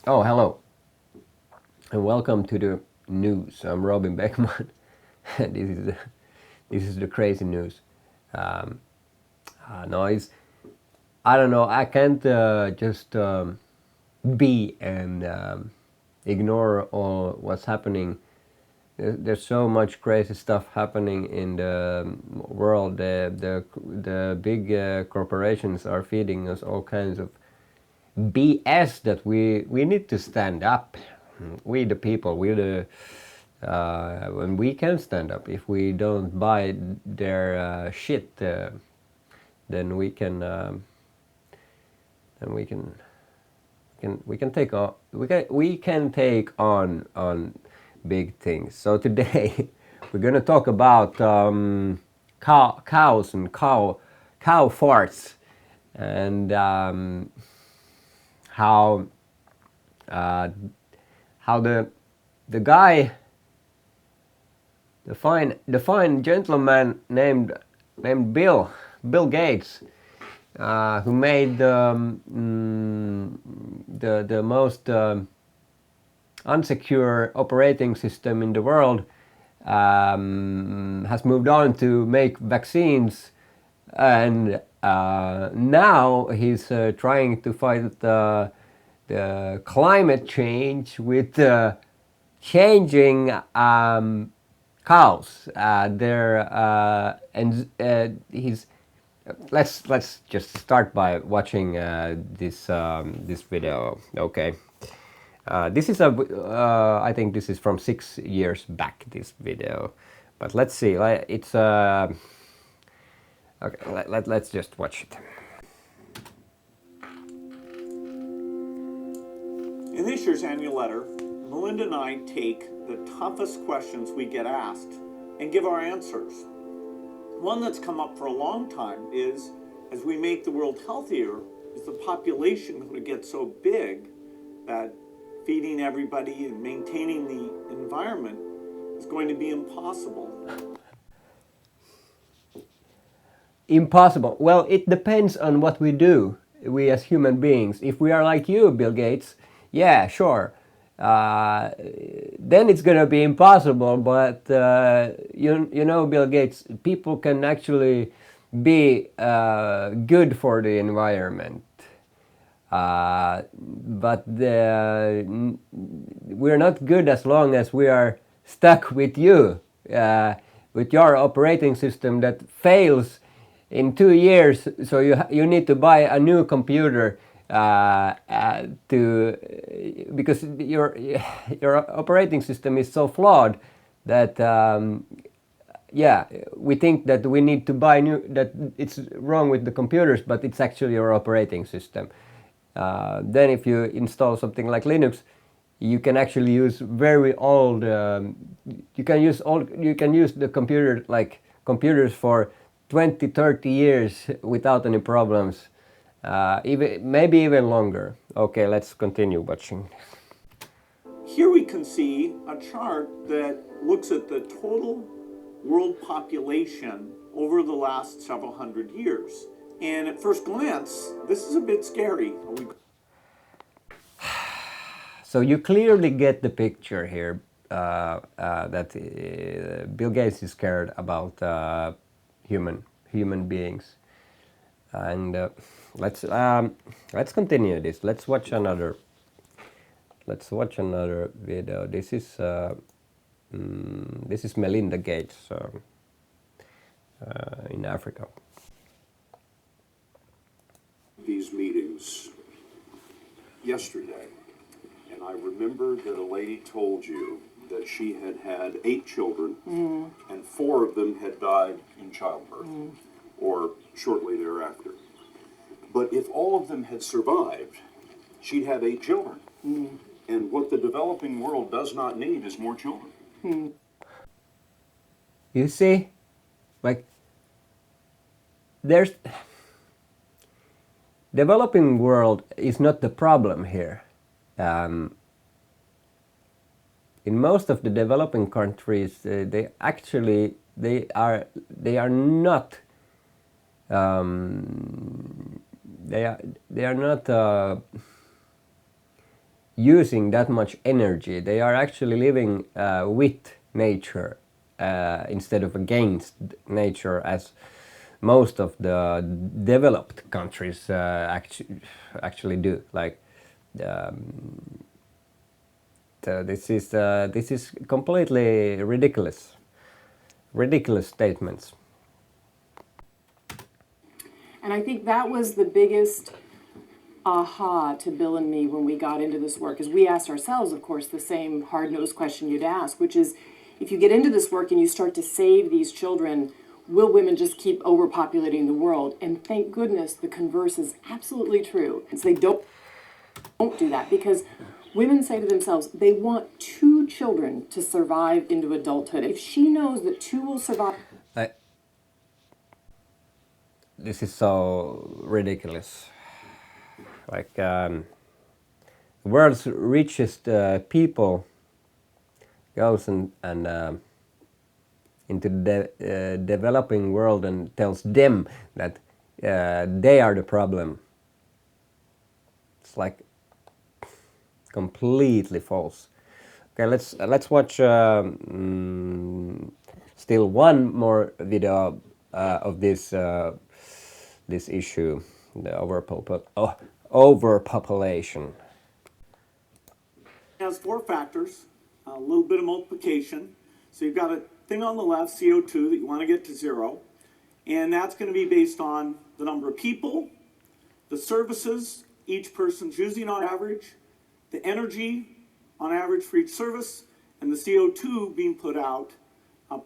Oh, hello, and welcome to the news. I'm Robin Beckman, and this is the crazy news. Um, Noise. I don't know. I can't just be and ignore all what's happening. There's so much crazy stuff happening in the world. The big corporations are feeding us all kinds of BS that we need to stand up. We the people, when we can stand up. If we don't buy their shit, then we can take on we can take on big things. So today we're gonna talk about cows and cow farts and how uh, how the guy, the fine gentleman named Bill Gates, who made the most unsecure operating system in the world, has moved on to make vaccines, and now he's trying to fight the climate change with changing cows. He's let's just start by watching this video. Okay, this is I think this is from 6 years back. This video, but let's see. It's okay. Let's just watch it. In this year's annual letter, Melinda and I take the toughest questions we get asked and give our answers. One that's come up for a long time is, as we make the world healthier, is the population going to get so big that feeding everybody and maintaining the environment is going to be impossible? Impossible. Well, it depends on what we do, we as human beings. If we are like you, Bill Gates, yeah, sure. Then it's gonna be impossible. But you know, Bill Gates, people can actually be good for the environment. But we're not good as long as we are stuck with you, with your operating system that fails in 2 years. So you need to buy a new computer because your operating system is so flawed that yeah, we think that we need to buy new, that it's wrong with the computers, but it's actually your operating system. Then if you install something like Linux, you can actually use very old, you can use the computer, like computers for 20, 30 years without any problems. Maybe even longer. Okay, let's continue watching. Here we can see a chart that looks at the total world population over the last several hundred years. And at first glance, this is a bit scary. So you clearly get the picture here, that Bill Gates is scared about human beings. And let's continue this. Let's watch another video. This is Melinda Gates in Africa. These meetings yesterday, and I remember that a lady told you that she had had 8 children, and 4 of them had died in childbirth or shortly thereafter. But if all of them had survived, she'd have 8 children. And what the developing world does not need is more children. You see, like, there's developing world is not the problem here. In most of the developing countries, they are not they are not using that much energy. They are actually living with nature instead of against nature, as most of the developed countries actually do. Like this is completely ridiculous statements. And I think that was the biggest aha to Bill and me when we got into this work, is we asked ourselves, of course, the same hard-nosed question you'd ask, which is, if you get into this work and you start to save these children, will women just keep overpopulating the world? And thank goodness the converse is absolutely true. So they don't do that, because women say to themselves they want 2 children to survive into adulthood. If she knows that 2 will survive... This is so ridiculous. Like the world's richest people goes and into the developing world and tells them that they are the problem. It's like completely false. Okay, let's watch still one more video of this issue, the overpopulation. It has 4 factors, a little bit of multiplication. So you've got a thing on the left, CO2, that you want to get to 0. And that's going to be based on the number of people, the services each person's using on average, the energy on average for each service, and the CO2 being put out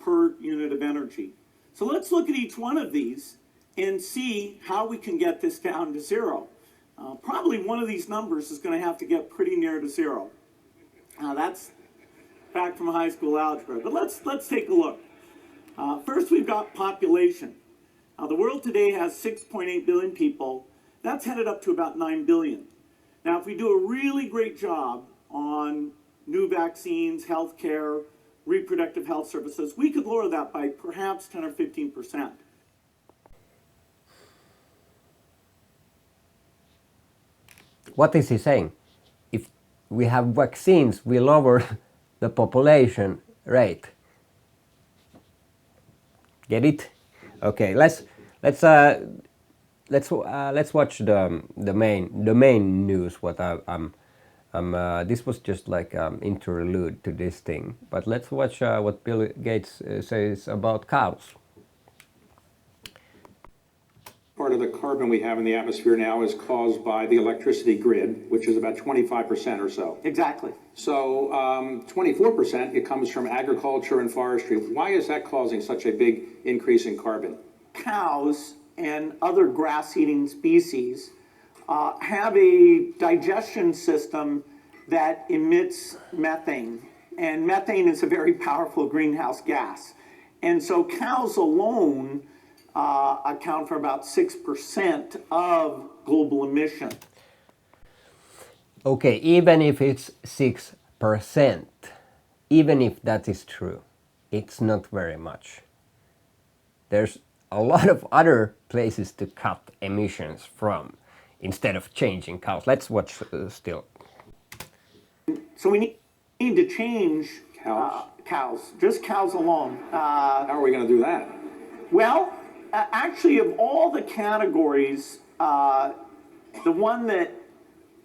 per unit of energy. So let's look at each one of these and see how we can get this down to 0. Probably one of these numbers is going to have to get pretty near to 0. That's back from high school algebra, but let's take a look. First, we've got population. The world today has 6.8 billion people. That's headed up to about 9 billion. Now, if we do a really great job on new vaccines, healthcare, reproductive health services, we could lower that by perhaps 10 or 15%. What is he saying? If we have vaccines, we lower the population rate. Get it? Okay, let's watch the main news. What this was just like interlude to this thing, but let's watch what Bill Gates says about cows. Part of the carbon we have in the atmosphere now is caused by the electricity grid, which is about 25% or so. Exactly. So 24% it comes from agriculture and forestry. Why is that causing such a big increase in carbon? Cows and other grass-eating species have a digestion system that emits methane. And methane is a very powerful greenhouse gas. And so cows alone account for about 6% of global emission. Okay, even if it's 6%, even if that is true, it's not very much. There's a lot of other places to cut emissions from instead of changing cows. Let's watch still. So we need to change cows, just cows alone. How are we going to do that? Well, actually, of all the categories, the one that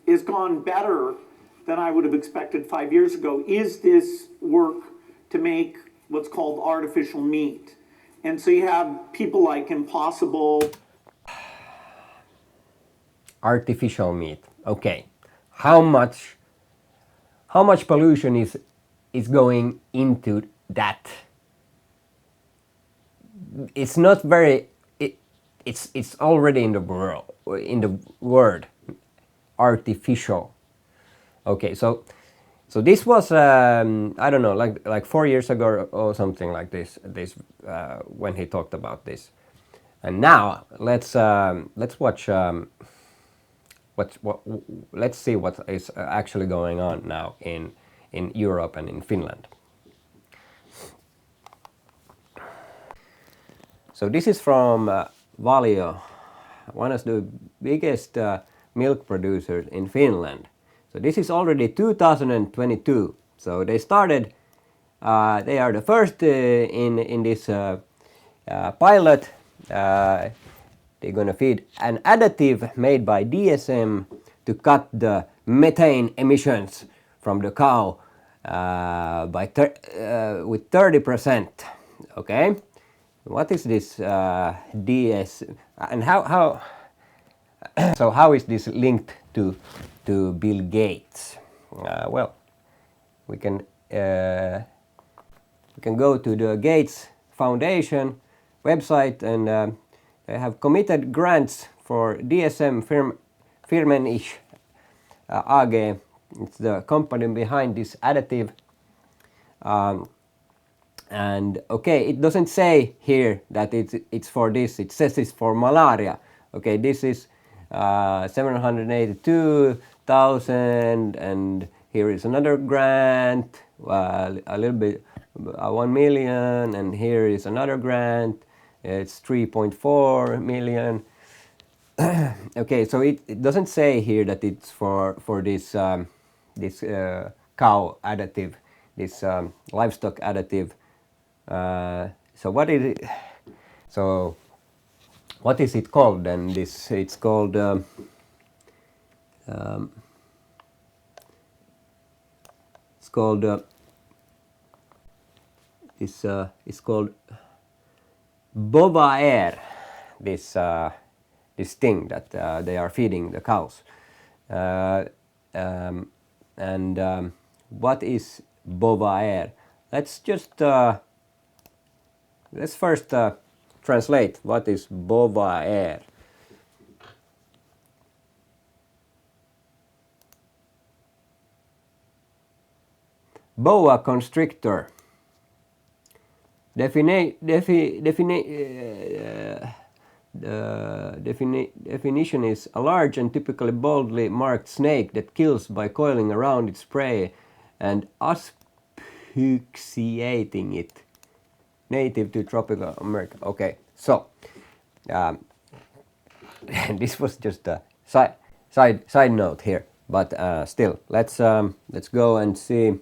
has gone better than I would have expected 5 years ago is this work to make what's called artificial meat. And so you have people like Impossible. Artificial meat. Okay, how much pollution is going into that? It's not very. It's already in the word artificial. Okay, so this was I don't know, like 4 years ago or something like this. When he talked about this, and now let's watch. Let's see what is actually going on now in Europe and in Finland. So this is from Valio, one of the biggest milk producers in Finland. So this is already 2022. So they started. They are the first in this pilot. They're gonna feed an additive made by DSM to cut the methane emissions from the cow with 30%. Okay, what is this DS and how so how is this linked to Bill Gates? Well, we can go to the Gates Foundation website, and they have committed grants for DSM Firmenich AG. It's the company behind this additive. And okay, it doesn't say here that it's for this. It says it's for malaria. Okay, this is 782,000, and here is another grant, a little bit, 1 million, and here is another grant. It's 3.4 million. Okay, so it doesn't say here that it's for this this cow additive, this livestock additive. So what is it? So what is it called then? It's called it's called Bovaer. This thing that they are feeding the cows. What is Bovaer? Let's just let's first translate what is Bovaer. Boa constrictor. The definition is a large and typically boldly marked snake that kills by coiling around its prey and asphyxiating it. Native to tropical America. Okay, so this was just a side note here, but still, let's go and see.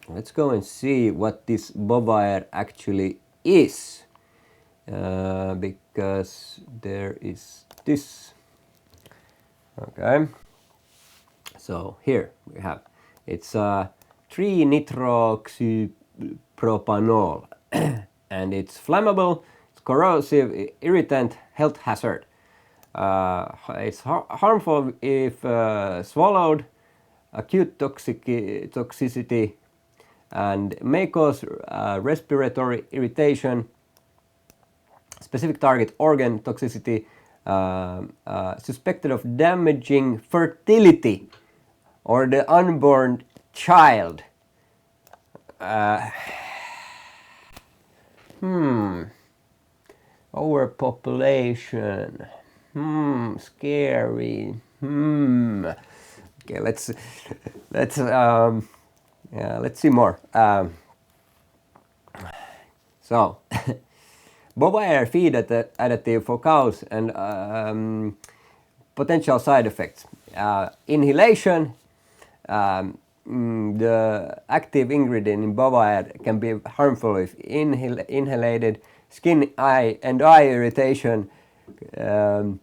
Let's go and see what this Bovaer actually is. Because there is this. Okay, so here we have it's 3-nitroxypropanol and it's flammable, it's corrosive, irritant, health hazard. It's harmful if swallowed, acute toxicity, and may cause respiratory irritation, specific target organ toxicity, suspected of damaging fertility or the unborn child. Overpopulation. Scary. Okay, let's see more. So. Bovaer feed additive for cows and potential side effects. Inhalation. The active ingredient in Bovaer can be harmful if inhaled. Skin, eye irritation. Then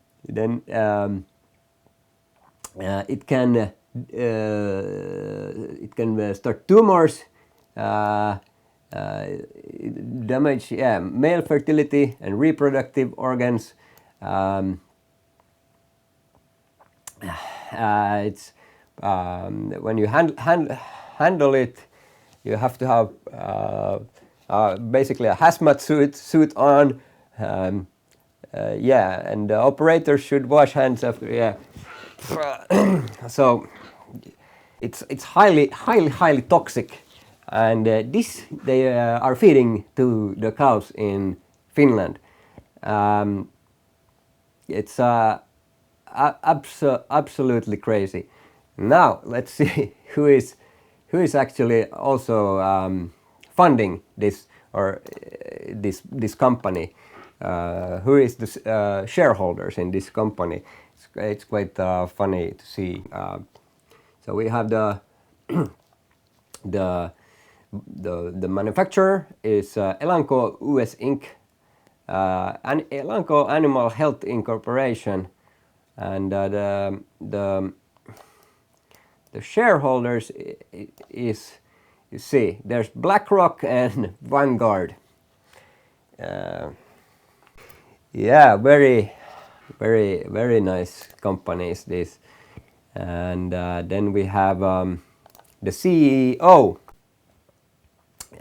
it can start tumors. Damage male fertility and reproductive organs. It's when you handle it, you have to have basically a hazmat suit on. And the operator should wash hands after. So it's highly toxic. And this they are feeding to the cows in Finland. It's absolutely crazy. Now let's see who is actually also funding this or this company. Who is the shareholders in this company? it's quite funny to see. So we have the the manufacturer is Elanco US Inc. And Elanco Animal Health Incorporation, and the shareholders is, you see, there's BlackRock and Vanguard. Yeah, very nice companies this. And then we have the CEO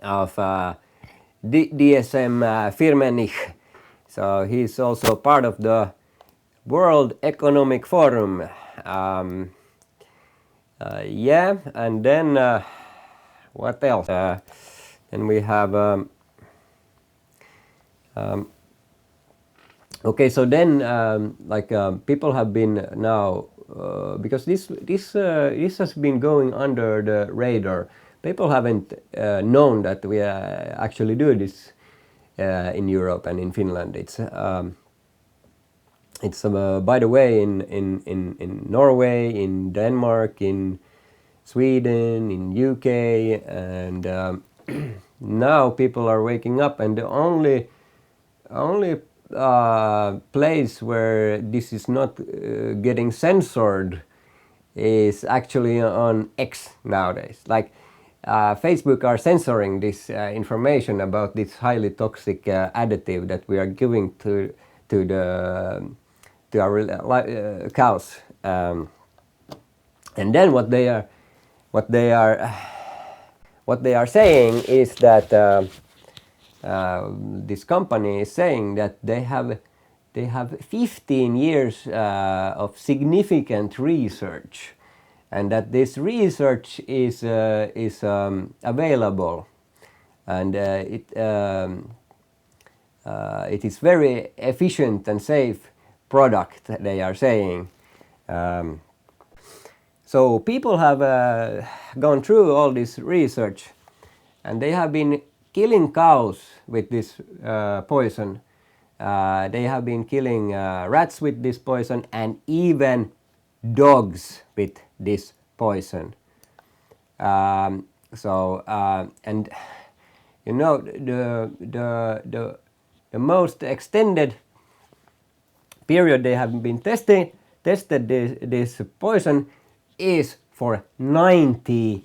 of DSM Firmenich. So he's also part of the World Economic Forum. Yeah, and then what else? Then we have okay. So then people have been now because this has been going under the radar. People haven't known that we actually do this in Europe and in Finland. It's by the way in Norway, in Denmark, in Sweden, in UK, and now people are waking up, and the only place where this is not getting censored is actually on X nowadays. Like Facebook are censoring this information about this highly toxic additive that we are giving to our cows, and then what they are saying is that this company is saying that they have 15 years of significant research, and that this research is available, and it is very efficient and safe product, they are saying. So people have gone through all this research, and they have been killing cows with this poison. They have been killing rats with this poison, and even dogs with this poison. And you know, the most extended period they have been tested this poison is for 90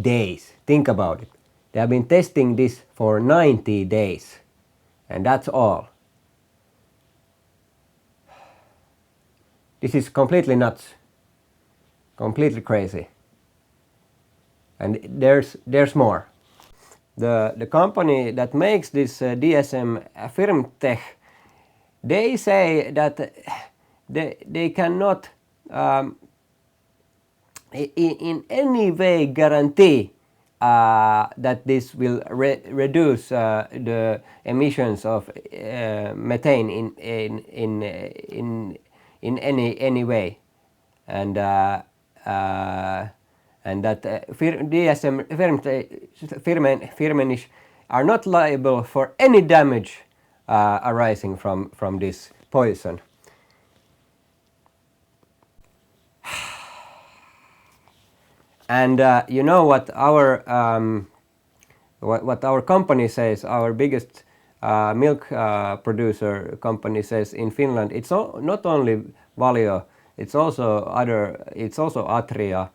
days. Think about it. They have been testing this for 90 days, and that's all. This is completely nuts, completely crazy. And there's more. The company that makes this DSM Firmenich, they say that they cannot in any way guarantee that this will reduce the emissions of methane in any way, and that DSM Firmenich are not liable for any damage arising from this poison. And you know what our company says, our biggest milk producer company says in Finland. It's not only Valio, it's also Atria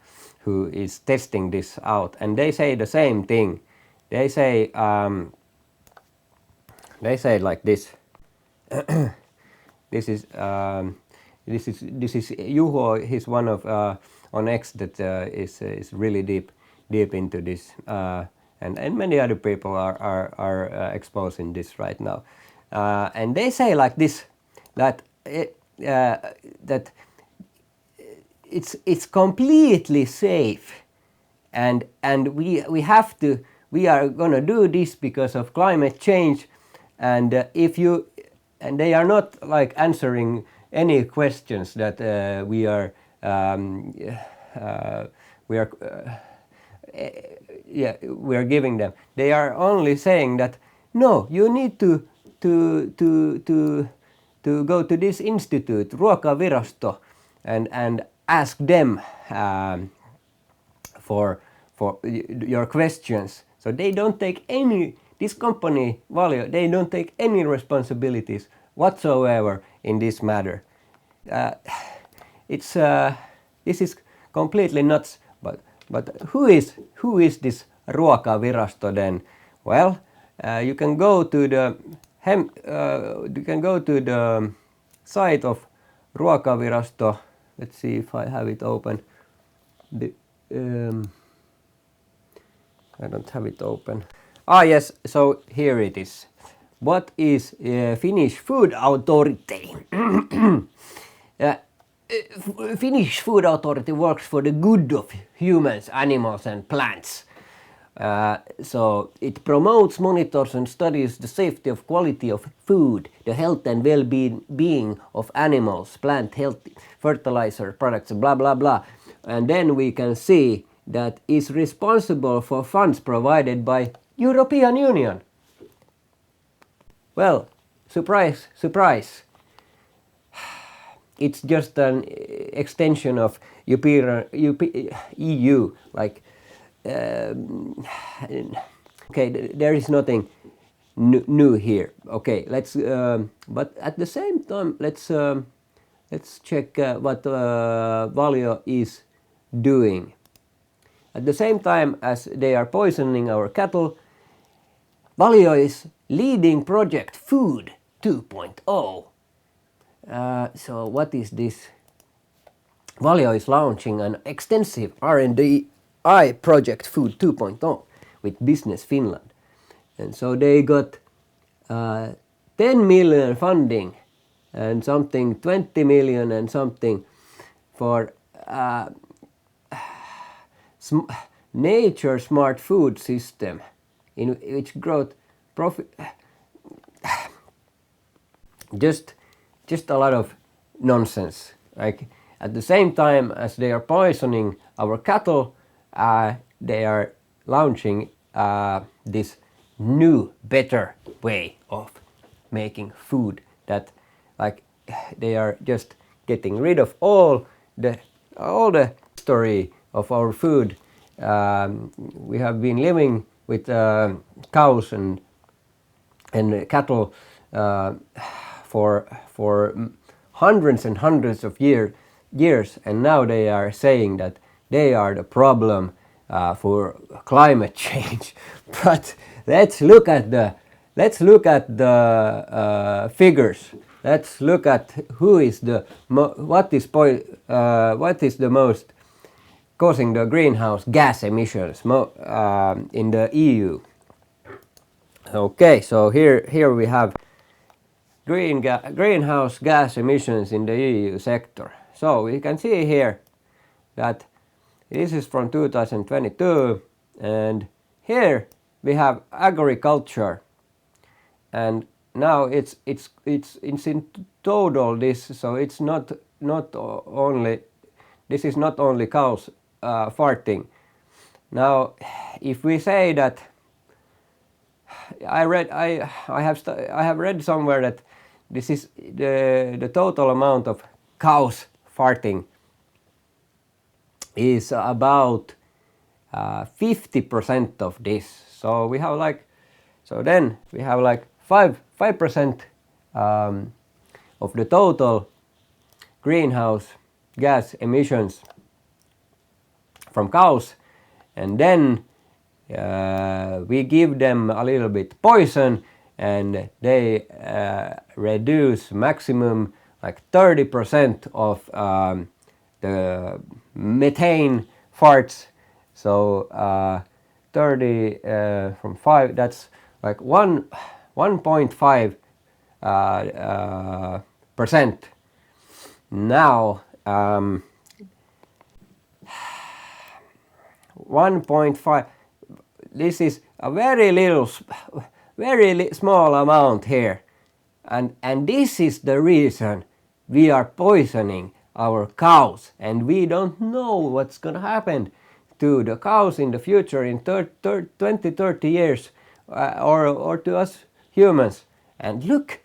who is testing this out, and they say the same thing. They say like this. This is Juho. He's one of on X that is really deep into this, and many other people are exposing this right now, and they say like this, that it's completely safe, and we are gonna do this because of climate change, and and they are not like answering any questions that we are giving them. They are only saying that no, you need to to go to this institute, Ruokavirasto, and ask them for your questions. So they don't take any, this company, Valio, they don't take any responsibilities whatsoever in this matter. This is completely nuts, but who is this Ruokavirasto then? Well, you can go to the site of Ruokavirasto. Let's see if I have it open. I don't have it open. Ah yes, so here it is. What is Finnish Food Authority? Finnish Food Authority works for the good of humans, animals and plants. So it promotes, monitors and studies the safety of quality of food, the health and well-being of animals, plant health, fertilizer products, blah blah blah. And then we can see that is responsible for funds provided by European Union. Well, surprise, surprise. It's just an extension of EU, like okay, there is nothing new here. Okay, let's but at the same time let's check what Valio is doing. At the same time as they are poisoning our cattle, Valio is leading project Food 2.0. So what is this? Valio is launching an extensive R&I project Food 2.0 with Business Finland. And so they got 10 million funding and something 20 million and something for nature smart food system in which growth profit just a lot of nonsense. Like at the same time as they are poisoning our cattle, they are launching this new better way of making food, that like they are just getting rid of all the history of our food. We have been living with cows and cattle for hundreds and hundreds of years, and now they are saying that they are the problem for climate change. But let's look at the figures. Let's look at who is what is the most causing the greenhouse gas emissions in the EU. Okay, so here we have greenhouse gas emissions in the EU sector. So we can see here that this is from 2022, and here we have agriculture, and now it's in total this, so it's not only, this is not only cows farting. Now if we say that, I have read somewhere that this is the total amount of cows farting is about 50% of this. So we have like, so then we have like 5% of the total greenhouse gas emissions from cows, and then we give them a little bit poison and they reduce maximum like 30% of the methane farts. So 30 from 5, that's like 1.5 percent. Now 1.5, this is a very small amount here, and this is the reason we are poisoning our cows, and we don't know what's gonna happen to the cows in the future in 20-30 years, or to us humans. And look,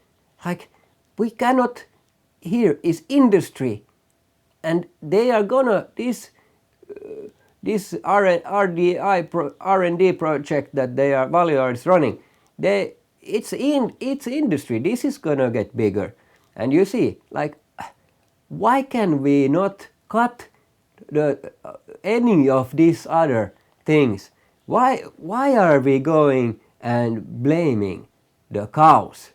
like we cannot. Here is industry, and they are gonna this R&D project that Bovaer is running. It's industry. This is gonna get bigger, and you see, like, why can we not cut any of these other things? Why are we going and blaming the cows?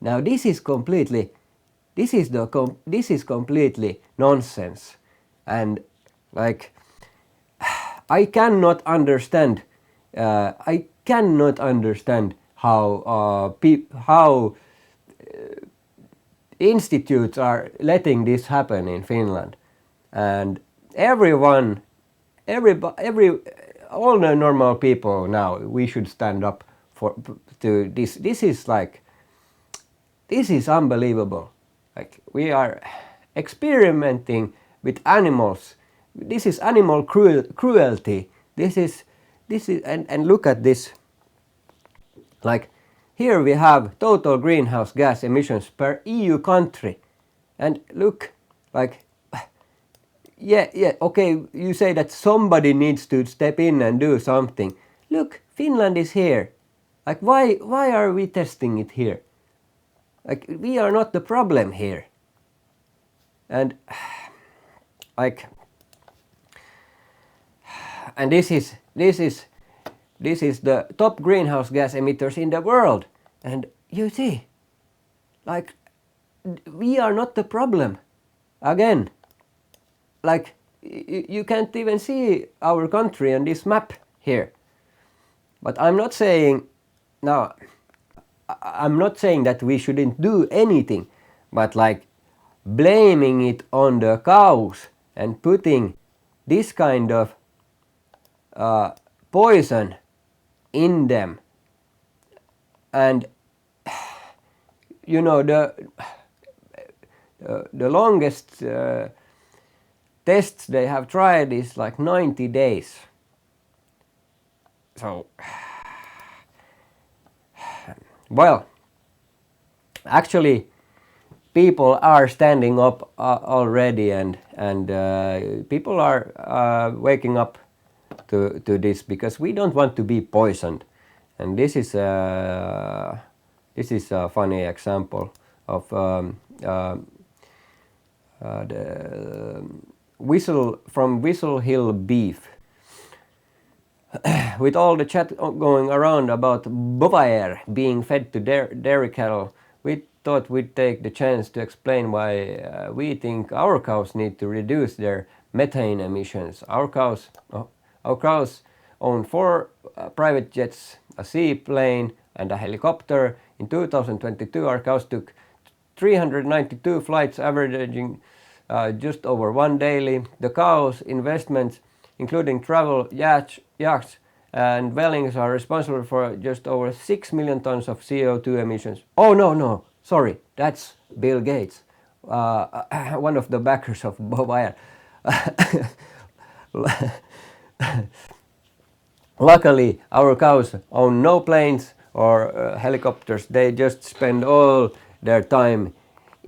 Now this is completely nonsense, and like I cannot understand how institutes are letting this happen in Finland, and all the normal people now, we should stand up to this. This is unbelievable. Like, we are experimenting with animals. This is animal cruelty. This is and look at this. Like, here we have total greenhouse gas emissions per EU country, and look, like, yeah, okay, you say that somebody needs to step in and do something. Look, Finland is here. Like, why are we testing it here? Like, we are not the problem here. And like, and this is the top greenhouse gas emitters in the world, and you see, like, we are not the problem. Again, like, you can't even see our country on this map here. But I'm not saying that we shouldn't do anything, but like blaming it on the cows and putting this kind of poison in them, and you know, the longest tests they have tried is like 90 days. So, well, actually, people are standing up already, and people are waking up to this, because we don't want to be poisoned, and this is a funny example of the Whistle Hill beef. With all the chat going around about Bovaer being fed to dairy cattle, we thought we'd take the chance to explain why we think our cows need to reduce their methane emissions. Our cows own 4 private jets, a seaplane and a helicopter. In 2022, our cows took 392 flights, averaging just over 1 daily. The cows' investments, including travel, yachts, and dwellings, are responsible for just over 6 million tons of CO2 emissions. Oh, no, sorry, that's Bill Gates, one of the backers of Bovaer. Luckily, our cows own no planes or helicopters. They just spend all their time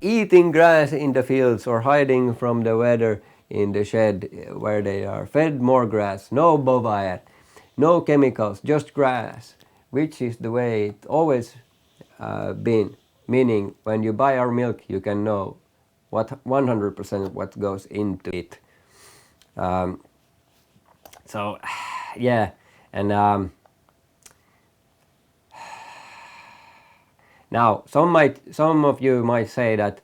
eating grass in the fields or hiding from the weather in the shed, where they are fed more grass. No Bovaer, no chemicals, just grass, which is the way it always been. Meaning, when you buy our milk, you can know 100% what goes into it. So, yeah, and now some of you might say that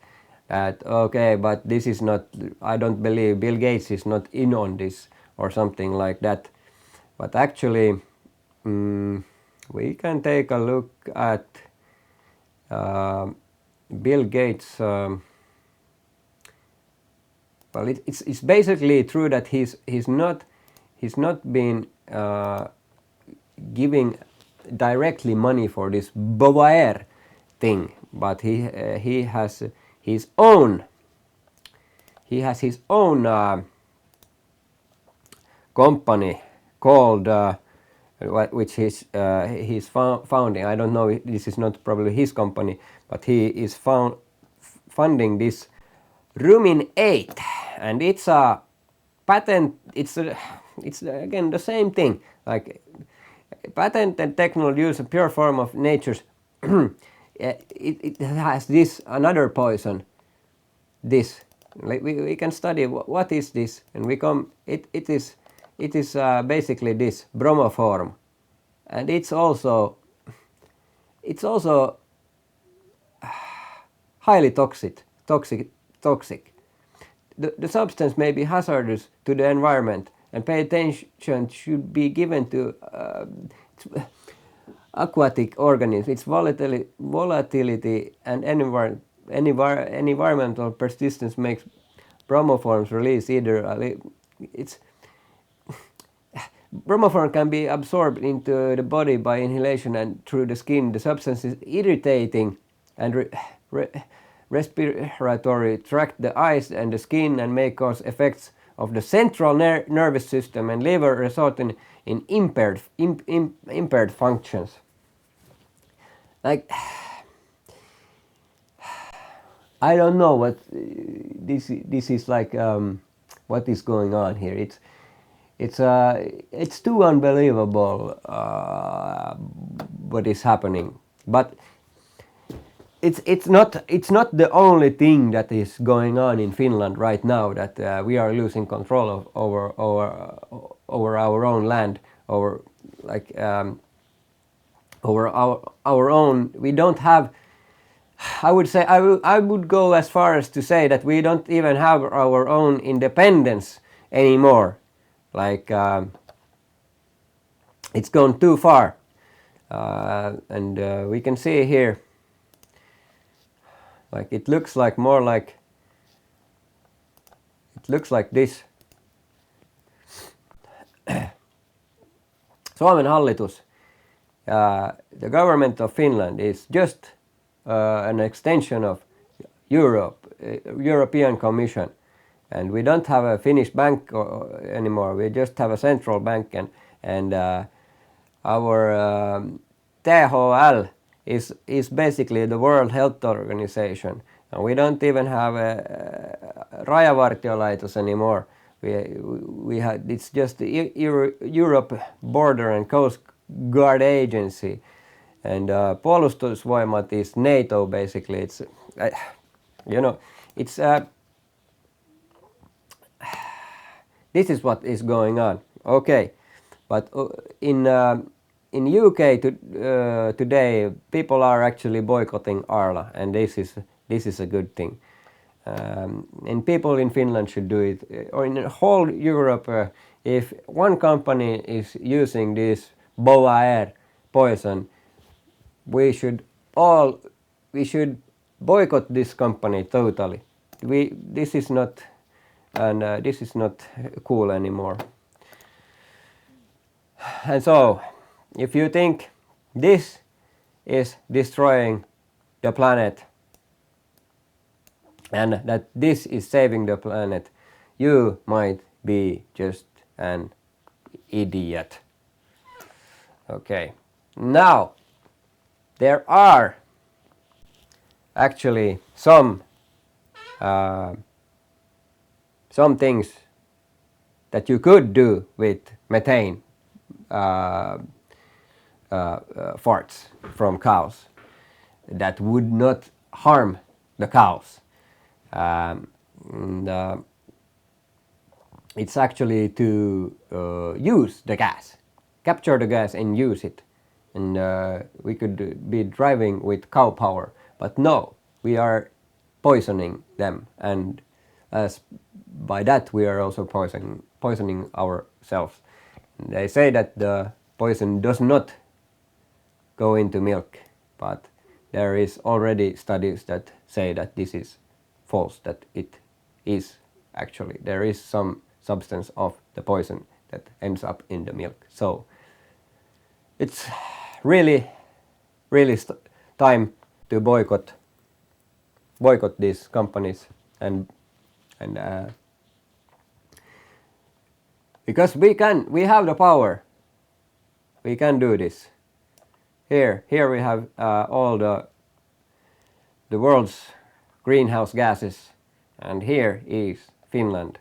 okay, but this is not, I don't believe Bill Gates is not in on this or something like that. But actually, we can take a look at Bill Gates. Well, it's basically true that he's not been giving directly money for this Bovaer thing, but he has his own company called which he's founding. I don't know, this is not probably his company, but he is funding this Rumin 8, and it's a patent. It's again the same thing, like patented technology use a pure form of nature's. It has this another poison. This, like we can study what is this, and we come. It is basically this bromoform, and it's also highly toxic. The substance may be hazardous to the environment, and pay attention should be given to aquatic organisms. Its volatility and environmental persistence makes bromoforms release either. Bromoform can be absorbed into the body by inhalation and through the skin. The substance is irritating and respiratory tract, the eyes and the skin, and may cause effects of the central nervous system and liver, resulting in impaired functions. Like, I don't know what this is like. What is going on here? It's too unbelievable what is happening. But it's not the only thing that is going on in Finland right now, that we are losing control over our own land, over our own. We don't have. I would say I would go as far as to say that we don't even have our own independence anymore. Like it's gone too far, and we can see here. Like it looks like this. Suomen hallitus, the government of Finland is just an extension of European Commission, and we don't have a Finnish bank anymore. We just have a central bank, and our THL is basically the World Health Organization, and we don't even have a Rajavartiolaitos anymore. We have, it's just the Europe Border and Coast Guard Agency, and Puolustusvoimat is NATO basically. It's it's this is what is going on. Okay, but in UK today, people are actually boycotting Arla, and this is a good thing. And people in Finland should do it, or in whole Europe. If one company is using this Bovaer poison, we should boycott this company totally. This is not cool anymore. And so, if you think this is destroying the planet and that this is saving the planet, you might be just an idiot. Okay, now there are actually some things that you could do with methane farts from cows that would not harm the cows. It's actually to use the gas, capture the gas and use it. And we could be driving with cow power, but no, we are poisoning them, and as by that we are also poisoning ourselves. And they say that the poison does not go into milk, but there is already studies that say that this is false, that it is actually, there is some substance of the poison that ends up in the milk. So it's really time to boycott these companies, and because we have the power, we can do this. Here we have all the world's greenhouse gases, and here is Finland,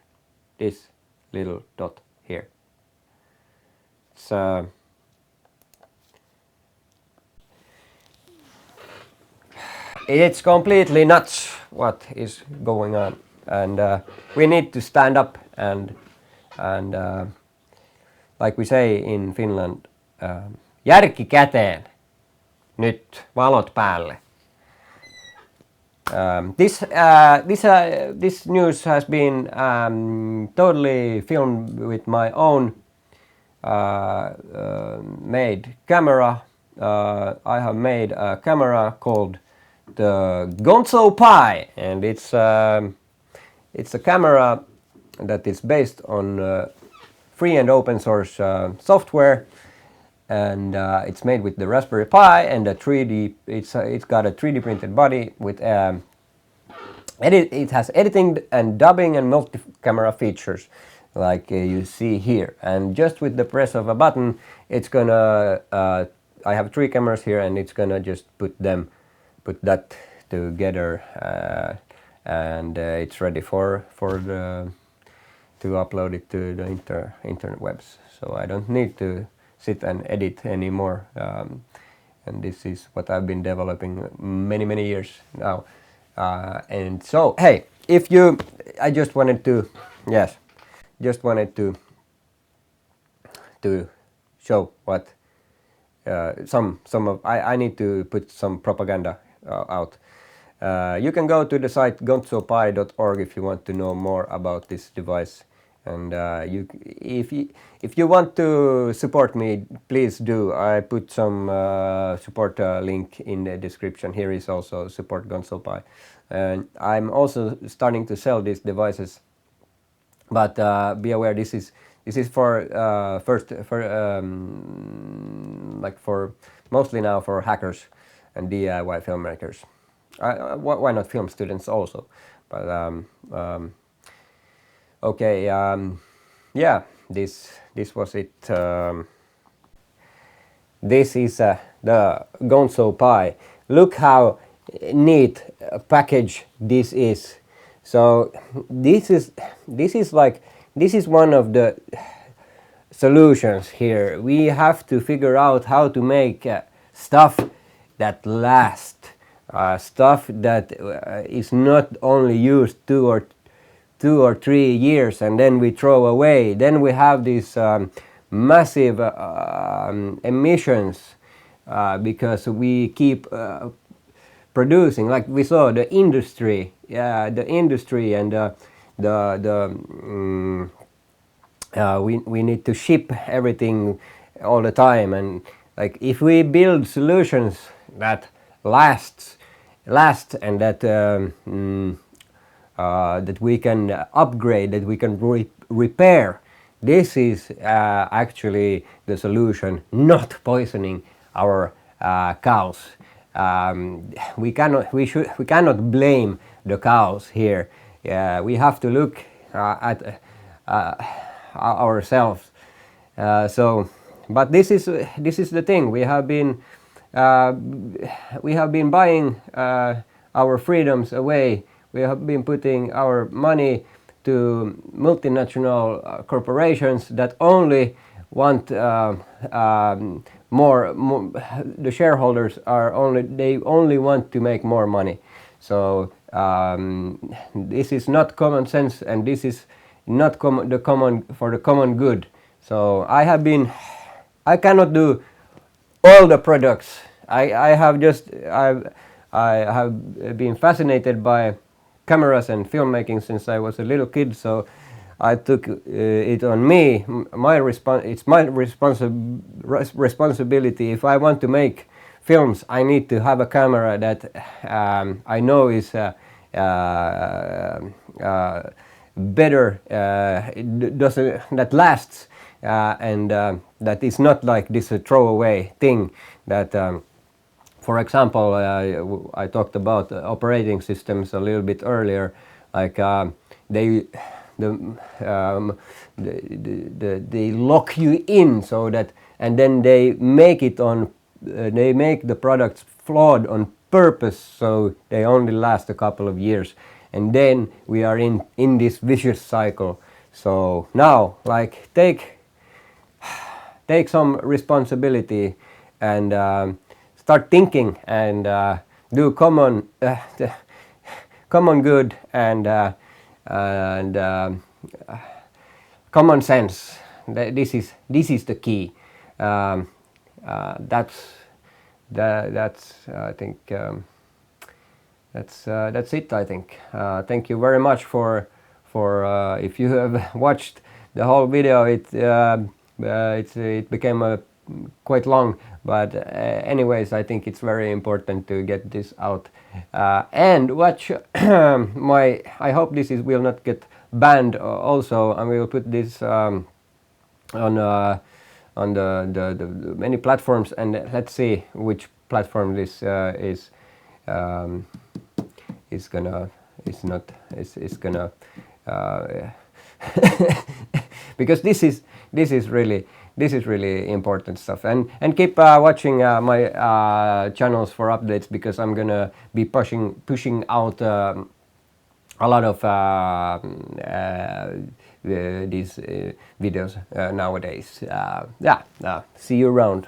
this little dot here. It's completely nuts what is going on, and we need to stand up and like we say in Finland, järki käteen, nyt valot päälle. This news has been totally filmed with my own made camera. I have made a camera called the Gonzo Pi, and it's a camera that is based on free and open source software, and it's made with the Raspberry Pi and a 3D. It's got a 3D printed body with it has editing and dubbing and multi-camera features like you see here, and just with the press of a button it's gonna I have 3 cameras here, and it's gonna just put that together and it's ready to upload it to the internet webs, so I don't need to sit and edit anymore, and this is what I've been developing many years now, and so hey, I just wanted to show what some of I need to put some propaganda out. You can go to the site gonzopi.org if you want to know more about this device, and if you want to support me, please do. I put some support link in the description. Here is also support Gonzo Pi, and I'm also starting to sell these devices, but be aware this is for mostly now for hackers and DIY filmmakers. Why not film students also? But okay, yeah, this was it. This is the Gonzo Pi. Look how neat a package this is. So this is one of the solutions here. We have to figure out how to make stuff that lasts, stuff that is not only used 2 or 3 years and then we throw away. Then we have these massive emissions because we keep producing, like we saw the industry, and we need to ship everything all the time, and like if we build solutions that last and that that we can upgrade, that we can repair, this is actually the solution, not poisoning our cows. We cannot blame the cows here. We have to look at ourselves. But this is the thing. We have been buying our freedoms away. We have been putting our money to multinational corporations that only want more. The shareholders only want to make more money. So this is not common sense, and this is not for the common good. So I cannot do all the products. I have been fascinated by cameras and filmmaking since I was a little kid, so I took it on me. It's my responsibility. If I want to make films, I need to have a camera that I know is better, that lasts, and that is not like this throwaway thing that. For example, I talked about operating systems a little bit earlier. Like they lock you in, so that, and then they make it on. They make the products flawed on purpose, so they only last a couple of years, and then we are in this vicious cycle. So now, like, take some responsibility and start thinking and do common good and common sense. This is the key. That's I think that's it. I think. Thank you very much for if you have watched the whole video. It became quite long, but anyways, I think it's very important to get this out. And watch I hope this will not get banned. Also, I will put this on the many platforms, and let's see which platform this is gonna because this is really important stuff. And keep watching my channels for updates, because I'm gonna be pushing out a lot of these videos nowadays. See you around.